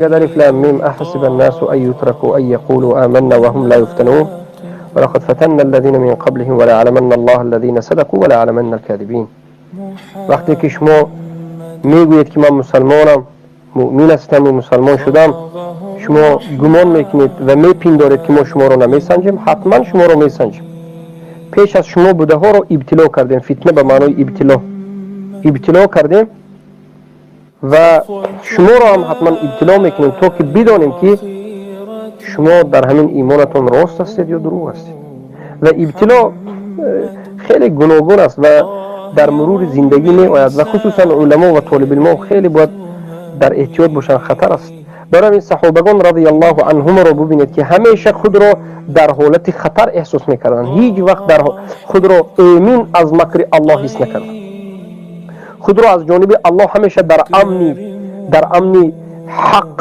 ألف لام ميم أحسب الناس أن يتركوا أن يقولوا آمنا وهم لا يفتنون ولقد فتنا الذين من قبلهم وليعلمن الله الذين صدقوا وليعلمن الكاذبين. وقتی که شما میگویید که من مسلمانم، مؤمن هستم و مسلمان شدم، شما گمان میکنید و میپندارید که ما شما رو نمیسنجیم. حتما شما رو میسنجیم. پیش از شما بوده ها رو ابتلا کردیم. فتنه به معنای ابتلا کردیم و شما رو هم حتما ابتلا میکنیم تا که بدانیم که شما در همین ایمانتون راست هستید یا دروغ هستید. و ابتلا خیلی گوناگون است و در مرور زندگی می آید و خصوصا علما و طالب علم خیلی باید در احتیاط باشن، خطر است. برای این صحابگان رضی الله عنهم رو ببینید که همیشه خود را در حالت خطر احساس میکردن، هیچ وقت در خود را امین از مکر الله حس نکردن. خود را از جانب الله همیشه در امنی حق